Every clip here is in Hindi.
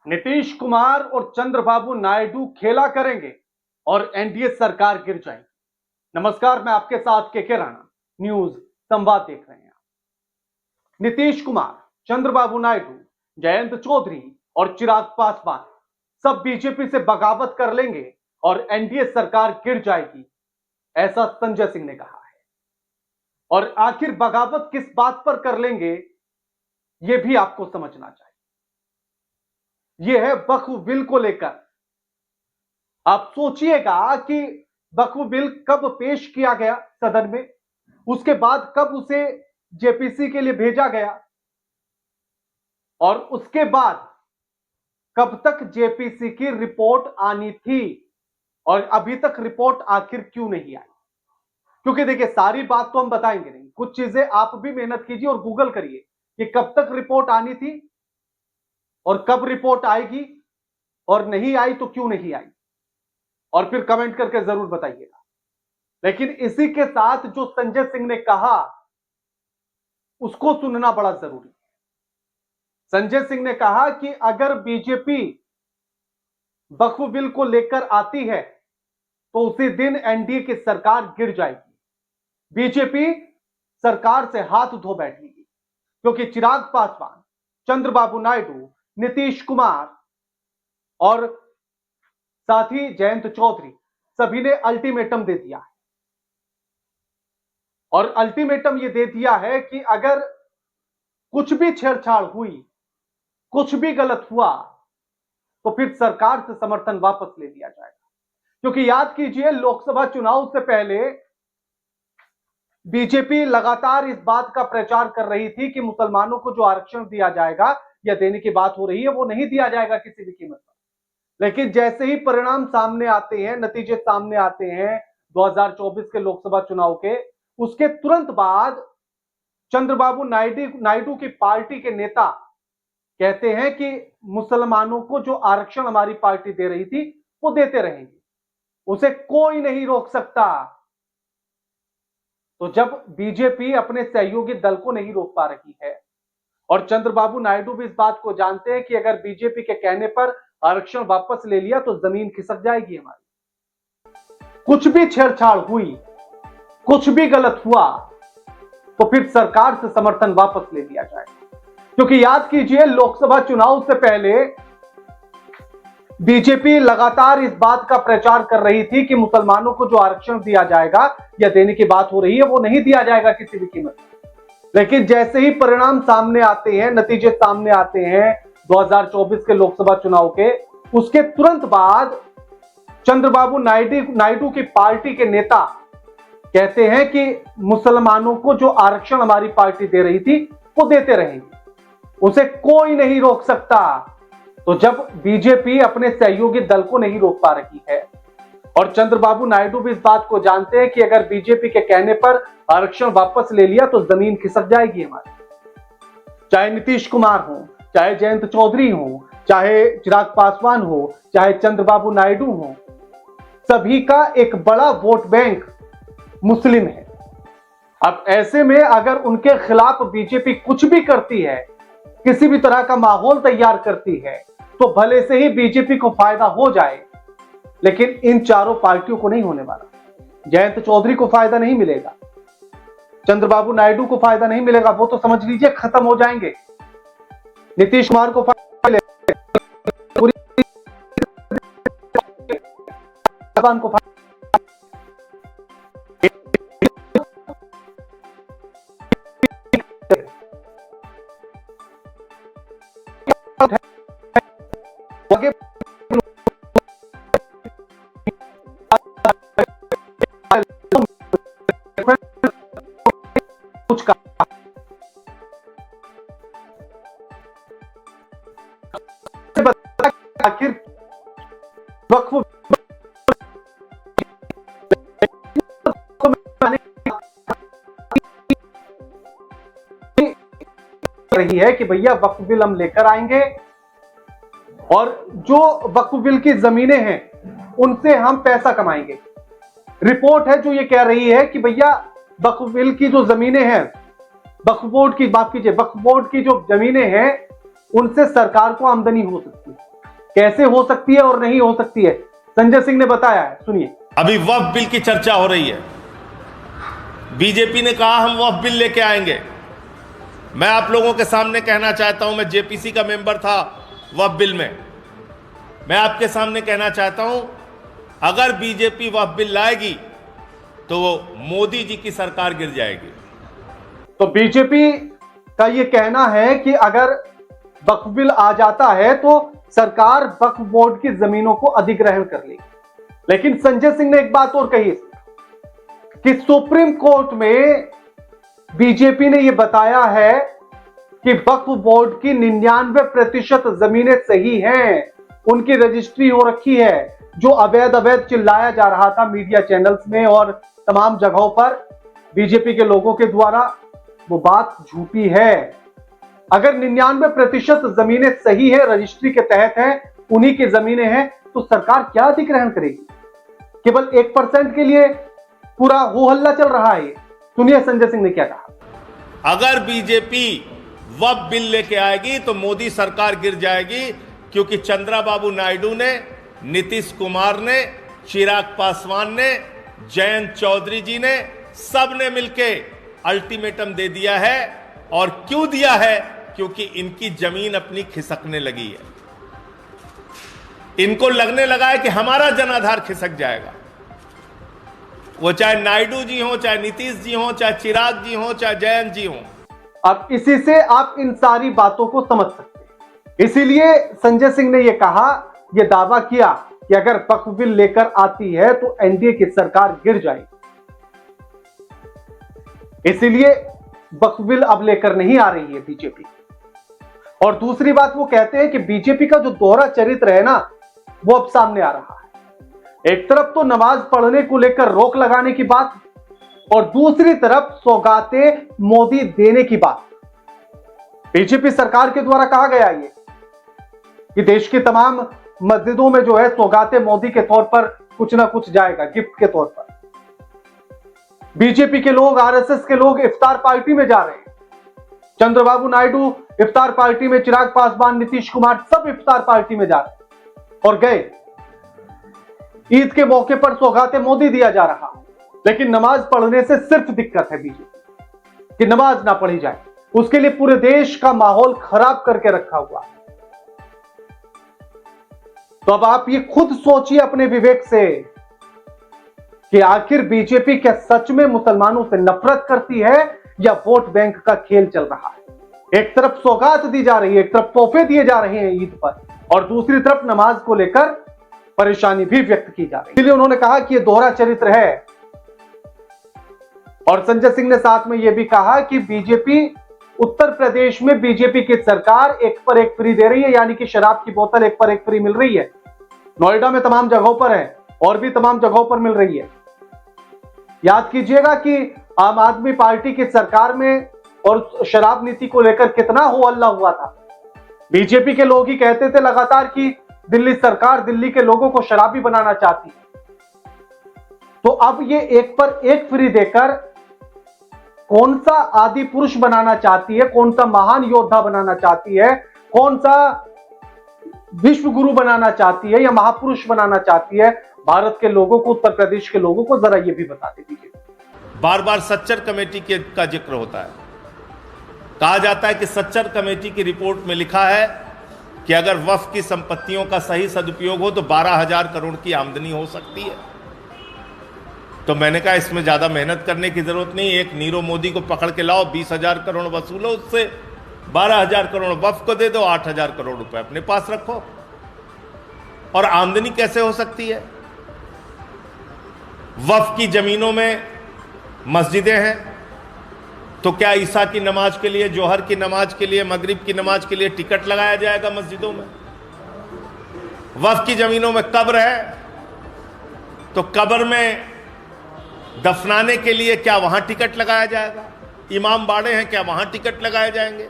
नीतीश कुमार और चंद्रबाबू नायडू खेला करेंगे और एनडीए सरकार गिर जाएगी। नमस्कार, मैं आपके साथ के राणा न्यूज संवाद देख रहे हैं। नीतीश कुमार, चंद्रबाबू नायडू, जयंत चौधरी और चिराग पासवान सब बीजेपी से बगावत कर लेंगे और एनडीए सरकार गिर जाएगी, ऐसा संजय सिंह ने कहा है। और आखिर बगावत किस बात पर कर लेंगे, यह भी आपको समझना चाहिए। यह है वक्फ बिल को लेकर। आप सोचिएगा कि वक्फ बिल कब पेश किया गया सदन में, उसके बाद कब उसे जेपीसी के लिए भेजा गया और उसके बाद कब तक जेपीसी की रिपोर्ट आनी थी और अभी तक रिपोर्ट आखिर क्यों नहीं आई। क्योंकि देखिए, सारी बात तो हम बताएंगे नहीं, कुछ चीजें आप भी मेहनत कीजिए और गूगल करिए कि कब तक रिपोर्ट आनी थी और कब रिपोर्ट आएगी, और नहीं आई तो क्यों नहीं आई, और फिर कमेंट करके जरूर बताइएगा। लेकिन इसी के साथ जो संजय सिंह ने कहा उसको सुनना बड़ा जरूरी है। संजय सिंह ने कहा कि अगर बीजेपी वक्फ बिल को लेकर आती है तो उसी दिन एनडीए की सरकार गिर जाएगी। बीजेपी सरकार से हाथ धो बैठेगी, क्योंकि चिराग पासवान, चंद्रबाबू नायडू, नीतीश कुमार और साथ ही जयंत चौधरी सभी ने अल्टीमेटम दे दिया है। और अल्टीमेटम यह दे दिया है कि अगर कुछ भी छेड़छाड़ हुई, कुछ भी गलत हुआ, तो फिर सरकार से समर्थन वापस ले लिया जाएगा। क्योंकि याद कीजिए, लोकसभा चुनाव से पहले बीजेपी लगातार इस बात का प्रचार कर रही थी कि मुसलमानों को जो आरक्षण दिया जाएगा या देने की बात हो रही है, वो नहीं दिया जाएगा किसी भी कीमत पर। लेकिन जैसे ही परिणाम सामने आते हैं, नतीजे सामने आते हैं 2024 के लोकसभा चुनाव के, उसके तुरंत बाद चंद्रबाबू नायडू की पार्टी के नेता कहते हैं कि मुसलमानों को जो आरक्षण हमारी पार्टी दे रही थी वो देते रहेंगे, उसे कोई नहीं रोक सकता। तो जब बीजेपी अपने सहयोगी दल को नहीं रोक पा रही है, और चंद्रबाबू नायडू भी इस बात को जानते हैं कि अगर बीजेपी के कहने पर आरक्षण वापस ले लिया तो जमीन खिसक जाएगी हमारी, कुछ भी छेड़छाड़ हुई, कुछ भी गलत हुआ, तो फिर सरकार से समर्थन वापस ले लिया जाएगा। क्योंकि याद कीजिए, लोकसभा चुनाव से पहले बीजेपी लगातार इस बात का प्रचार कर रही थी कि मुसलमानों को जो आरक्षण दिया जाएगा या देने की बात हो रही है, वो नहीं दिया जाएगा किसी भी कीमत पर। लेकिन जैसे ही परिणाम सामने आते हैं, नतीजे सामने आते हैं 2024 के लोकसभा चुनाव के, उसके तुरंत बाद चंद्रबाबू नायडू की पार्टी के नेता कहते हैं कि मुसलमानों को जो आरक्षण हमारी पार्टी दे रही थी वो देते रहेंगे, उसे कोई नहीं रोक सकता। तो जब बीजेपी अपने सहयोगी दल को नहीं रोक पा रही है, और चंद्रबाबू नायडू भी इस बात को जानते हैं कि अगर बीजेपी के कहने पर आरक्षण वापस ले लिया तो जमीन खिसक जाएगी हमारी, चाहे नीतीश कुमार हो, चाहे जयंत चौधरी हो, चाहे चिराग पासवान हो, चाहे चंद्रबाबू नायडू हो, सभी का एक बड़ा वोट बैंक मुस्लिम है। अब ऐसे में अगर उनके खिलाफ बीजेपी कुछ भी करती है, किसी भी तरह का माहौल तैयार करती है, तो भले से ही बीजेपी को फायदा हो जाए, लेकिन इन चारों पार्टियों को नहीं होने वाला। जयंत चौधरी को फायदा नहीं मिलेगा, चंद्रबाबू नायडू को फायदा नहीं मिलेगा, वो तो समझ लीजिए खत्म हो जाएंगे। नीतीश कुमार को फायदा मिलेगा, को फायदा कुछ का आखिर वक्फ रही है कि भैया वक्फ बिल हम लेकर आएंगे और जो वक्फ बिल की जमीनें हैं उनसे हम पैसा कमाएंगे। रिपोर्ट है जो ये कह रही है कि भैया वक्फ बिल की जो जमीनें हैं, वक्फ बोर्ड की बात कीजिए, वक्फ बोर्ड की जो जमीनें हैं उनसे सरकार को आमदनी हो सकती है। कैसे हो सकती है और नहीं हो सकती है, संजय सिंह ने बताया है, सुनिए। अभी वक्फ बिल की चर्चा हो रही है। बीजेपी ने कहा हम वक्फ बिल लेके आएंगे। मैं आप लोगों के सामने कहना चाहता हूं, मैं जेपीसी का मेंबर था वक्फ बिल में। मैं आपके सामने कहना चाहता हूं, अगर बीजेपी वक्फ बिल लाएगी तो मोदी जी की सरकार गिर जाएगी। तो बीजेपी का यह कहना है कि अगर वक्फ बिल आ जाता है तो सरकार वक्फ बोर्ड की जमीनों को अधिग्रहण कर लेगी। लेकिन संजय सिंह ने एक बात और कही कि सुप्रीम कोर्ट में बीजेपी ने यह बताया है कि वक्फ बोर्ड की 99% जमीनें सही हैं, उनकी रजिस्ट्री हो रखी है। जो अवैध चिल्लाया जा रहा था मीडिया चैनल्स में और तमाम जगहों पर बीजेपी के लोगों के द्वारा, वो बात झूठी है। अगर 99% जमीनें सही है, रजिस्ट्री के तहत है, उन्हीं की जमीनें हैं, तो सरकार क्या अधिग्रहण करेगी? केवल 1% के लिए पूरा हो हल्ला चल रहा है। सुनिए संजय सिंह ने क्या कहा। अगर बीजेपी वक्फ बिल लेके आएगी तो मोदी सरकार गिर जाएगी, क्योंकि चंद्रबाबू नायडू ने, नीतीश कुमार ने, चिराग पासवान ने, जयंत चौधरी जी ने, सब ने मिलके अल्टीमेटम दे दिया है। और क्यों दिया है? क्योंकि इनकी जमीन अपनी खिसकने लगी है। इनको लगने लगा है कि हमारा जनाधार खिसक जाएगा। वो चाहे नायडू जी हो, चाहे नीतीश जी हो, चाहे चिराग जी हो, चाहे जयंत जी हो। अब इसी से आप इन सारी बातों को समझ सकते हैं। इसीलिए संजय सिंह ने यह कहा, यह दावा किया कि अगर वक्फ बिल लेकर आती है तो एनडीए की सरकार गिर जाएगी। इसीलिए वक्फ बिल अब लेकर नहीं आ रही है बीजेपी। और दूसरी बात, वो कहते हैं कि बीजेपी का जो दोहरा चरित्र है ना, वो अब सामने आ रहा है। एक तरफ तो नमाज पढ़ने को लेकर रोक लगाने की बात, और दूसरी तरफ सौगातें मोदी देने की बात। बीजेपी सरकार के द्वारा कहा गया ये कि देश की तमाम मस्जिदों में जो है सौगातें मोदी के तौर पर कुछ ना कुछ जाएगा, गिफ्ट के तौर पर। बीजेपी के लोग, आरएसएस के लोग इफ्तार पार्टी में जा रहे हैं। चंद्रबाबू नायडू इफ्तार पार्टी में, चिराग पासवान, नीतीश कुमार सब इफ्तार पार्टी में जा रहे हैं और गए। ईद के मौके पर सौगातें मोदी दिया जा रहा, लेकिन नमाज पढ़ने से सिर्फ दिक्कत है बीजेपी कि नमाज ना पढ़ी जाए। उसके लिए पूरे देश का माहौल खराब करके रखा हुआ है। तो अब आप ये खुद सोचिए अपने विवेक से कि आखिर बीजेपी क्या सच में मुसलमानों से नफरत करती है या वोट बैंक का खेल चल रहा है। एक तरफ सौगात दी जा रही है, एक तरफ तोहफे दिए जा रहे हैं ईद पर, और दूसरी तरफ नमाज को लेकर परेशानी भी व्यक्त की जा रही है। इसलिए उन्होंने कहा कि यह दोहरा चरित्र है। और संजय सिंह ने साथ में यह भी कहा कि बीजेपी, उत्तर प्रदेश में बीजेपी की सरकार एक पर एक फ्री दे रही है, यानी कि शराब की बोतल एक पर एक फ्री मिल रही है। नोएडा में तमाम जगहों पर है और भी तमाम जगहों पर मिल रही है। याद कीजिएगा कि आम आदमी पार्टी की सरकार में और शराब नीति को लेकर कितना हो हल्ला हुआ था। बीजेपी के लोग ही कहते थे लगातार कि दिल्ली सरकार दिल्ली के लोगों को शराबी बनाना चाहती है। तो अब ये एक पर एक फ्री देकर कौन सा आदि पुरुष बनाना चाहती है, कौन सा महान योद्धा बनाना चाहती है, कौन सा विश्व गुरु बनाना चाहती है या महापुरुष बनाना चाहती है भारत के लोगों को, उत्तर प्रदेश के लोगों को, जरा ये भी बता दीजिए। बार बार सच्चर कमेटी का जिक्र होता है। कहा जाता है कि सच्चर कमेटी की रिपोर्ट में लिखा है कि अगर वक्फ की संपत्तियों का सही सदुपयोग हो तो 12,000 करोड़ की आमदनी हो सकती है। तो मैंने कहा इसमें ज्यादा मेहनत करने की जरूरत नहीं, एक नीरव मोदी को पकड़ के लाओ, 20,000 करोड़ वसूलो उससे, 12,000 करोड़ वक्फ को दे दो, 8,000 करोड़ रुपए अपने पास रखो। और आमदनी कैसे हो सकती है? वक्फ की जमीनों में मस्जिदें हैं, तो क्या ईसा की नमाज के लिए, जोहर की नमाज के लिए, मगरिब की नमाज के लिए टिकट लगाया जाएगा मस्जिदों में? वक्फ की जमीनों में कब्र है, तो कब्र में दफनाने के लिए क्या वहां टिकट लगाया जाएगा? इमाम बाड़े हैं, क्या वहां टिकट लगाए जाएंगे?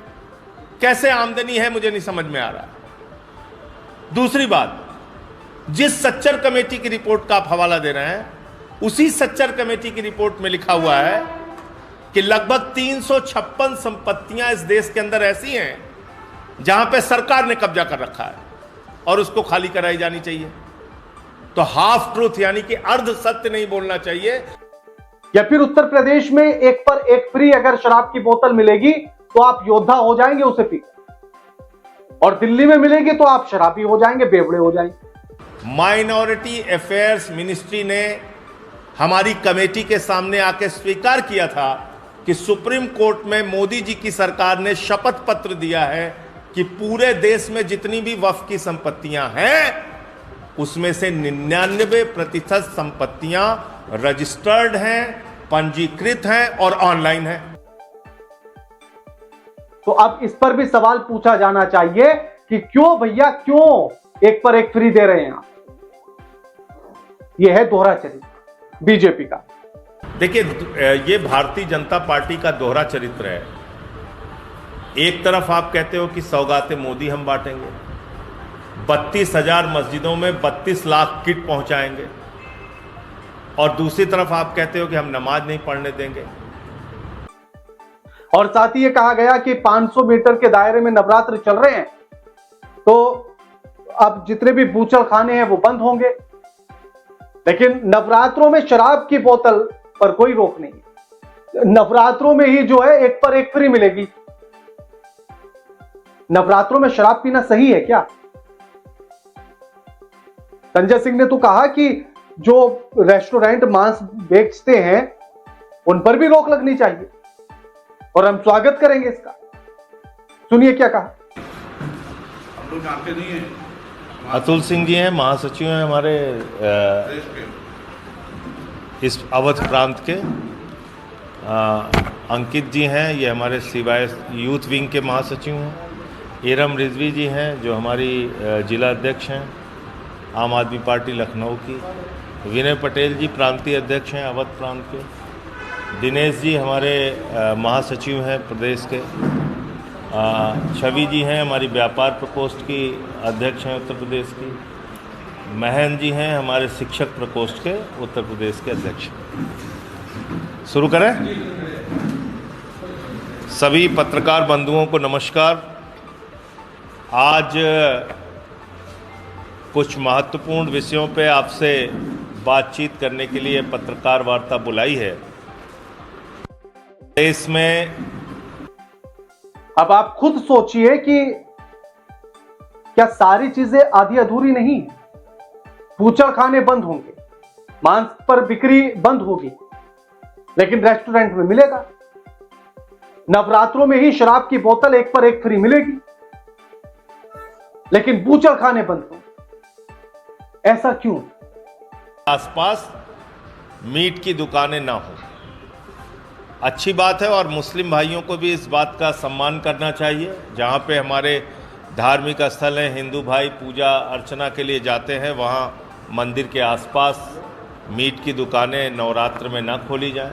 कैसे आमदनी है, मुझे नहीं समझ में आ रहा। दूसरी बात, जिस सच्चर कमेटी की रिपोर्ट का आप हवाला दे रहे हैं, उसी सच्चर कमेटी की रिपोर्ट में लिखा हुआ है कि लगभग 356 संपत्तियां इस देश के अंदर ऐसी हैं जहां पे सरकार ने कब्जा कर रखा है, और उसको खाली कराई जानी चाहिए। तो हाफ ट्रूथ यानी कि अर्ध सत्य नहीं बोलना चाहिए। या फिर उत्तर प्रदेश में एक पर एक फ्री अगर शराब की बोतल मिलेगी तो आप योद्धा हो जाएंगे उसे पीकर, और दिल्ली में मिलेगी तो आप शराबी हो जाएंगे, बेवड़े हो जाएंगे। माइनॉरिटी अफेयर्स मिनिस्ट्री ने हमारी कमेटी के सामने आके स्वीकार किया था कि सुप्रीम कोर्ट में मोदी जी की सरकार ने शपथ पत्र दिया है कि पूरे देश में जितनी भी वक्फ की संपत्तियां हैं उसमें से 99% संपत्तियां रजिस्टर्ड हैं, पंजीकृत हैं और ऑनलाइन हैं। तो अब इस पर भी सवाल पूछा जाना चाहिए कि क्यों भैया, क्यों एक पर एक फ्री दे रहे हैं आप? यह है दोहरा चरित्र बीजेपी का। देखिए, ये भारतीय जनता पार्टी का दोहरा चरित्र है। एक तरफ आप कहते हो कि सौगातें मोदी हम बांटेंगे, 32,000 मस्जिदों में 32 लाख किट पहुंचाएंगे, और दूसरी तरफ आप कहते हो कि हम नमाज नहीं पढ़ने देंगे। और साथ ही ये कहा गया कि 500 मीटर के दायरे में नवरात्र चल रहे हैं तो अब जितने भी बूचड़ खाने हैं वो बंद होंगे, लेकिन नवरात्रों में शराब की बोतल पर कोई रोक नहीं है। नवरात्रों में ही जो है एक पर एक फ्री मिलेगी। नवरात्रों में शराब पीना सही है क्या? संजय सिंह ने तो कहा कि जो रेस्टोरेंट मांस बेचते हैं उन पर भी रोक लगनी चाहिए, और हम स्वागत करेंगे इसका। सुनिए क्या कहा। हम लोग जानते नहीं है। अतुल सिंह जी हैं, महासचिव हैं हमारे इस अवध प्रांत के। अंकित जी हैं, ये हमारे सिवाय यूथ विंग के महासचिव हैं। इरम रिजवी जी हैं जो हमारी जिला अध्यक्ष हैं आम आदमी पार्टी लखनऊ की। विनय पटेल जी प्रांतीय अध्यक्ष हैं अवध प्रांत के। दिनेश जी हमारे महासचिव हैं प्रदेश के। छवि जी हैं हमारी व्यापार प्रकोष्ठ की अध्यक्ष हैं उत्तर प्रदेश की। महन जी हैं हमारे शिक्षक प्रकोष्ठ के उत्तर प्रदेश के अध्यक्ष। शुरू करें। सभी पत्रकार बंधुओं को नमस्कार। आज कुछ महत्वपूर्ण विषयों पे आपसे बातचीत करने के लिए पत्रकार वार्ता बुलाई है। देश में अब आप खुद सोचिए कि क्या सारी चीजें आधी अधूरी नहीं? बूचड़ खाने बंद होंगे, मांस पर बिक्री बंद होगी, लेकिन रेस्टोरेंट में मिलेगा। नवरात्रों में ही शराब की बोतल एक पर एक फ्री मिलेगी, लेकिन बूचड़ खाने बंद होंगे। ऐसा क्यों? आसपास मीट की दुकानें ना हो, अच्छी बात है, और मुस्लिम भाइयों को भी इस बात का सम्मान करना चाहिए। जहाँ पे हमारे धार्मिक स्थल हैं, हिंदू भाई पूजा अर्चना के लिए जाते हैं, वहाँ मंदिर के आसपास मीट की दुकानें नवरात्र में ना खोली जाएं।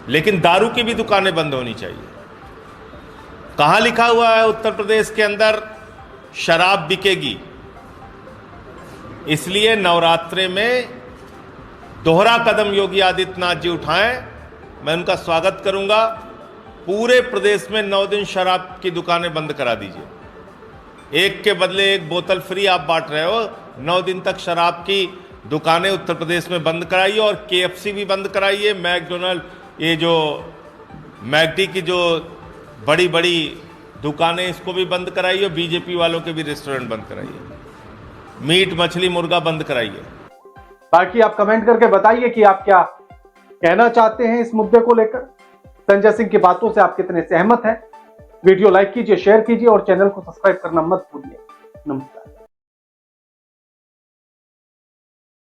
लेकिन दारू की भी दुकानें बंद होनी चाहिए। कहाँ लिखा हुआ है उत्तर प्रदेश के अंदर शराब बिकेगी? इसलिए नवरात्रे में दोहरा कदम योगी आदित्यनाथ जी उठाएं, मैं उनका स्वागत करूंगा। पूरे प्रदेश में 9 दिन शराब की दुकानें बंद करा दीजिए। एक के बदले एक बोतल फ्री आप बांट रहे हो। 9 दिन तक शराब की दुकानें उत्तर प्रदेश में बंद कराइए, और KFC भी बंद कराइए, मैकडोनल्ड, ये जो मैकडी की जो बड़ी बड़ी दुकानें इसको भी बंद कराइए। बीजेपी वालों के भी रेस्टोरेंट बंद कराइए। मीट मछली मुर्गा बंद कराइए। बाकी आप कमेंट करके बताइए कि आप क्या कहना चाहते हैं इस मुद्दे को लेकर। संजय सिंह की बातों से आप कितने सहमत हैं? वीडियो लाइक कीजिए, शेयर कीजिए और चैनल को सब्सक्राइब करना मत भूलिए। नमस्कार।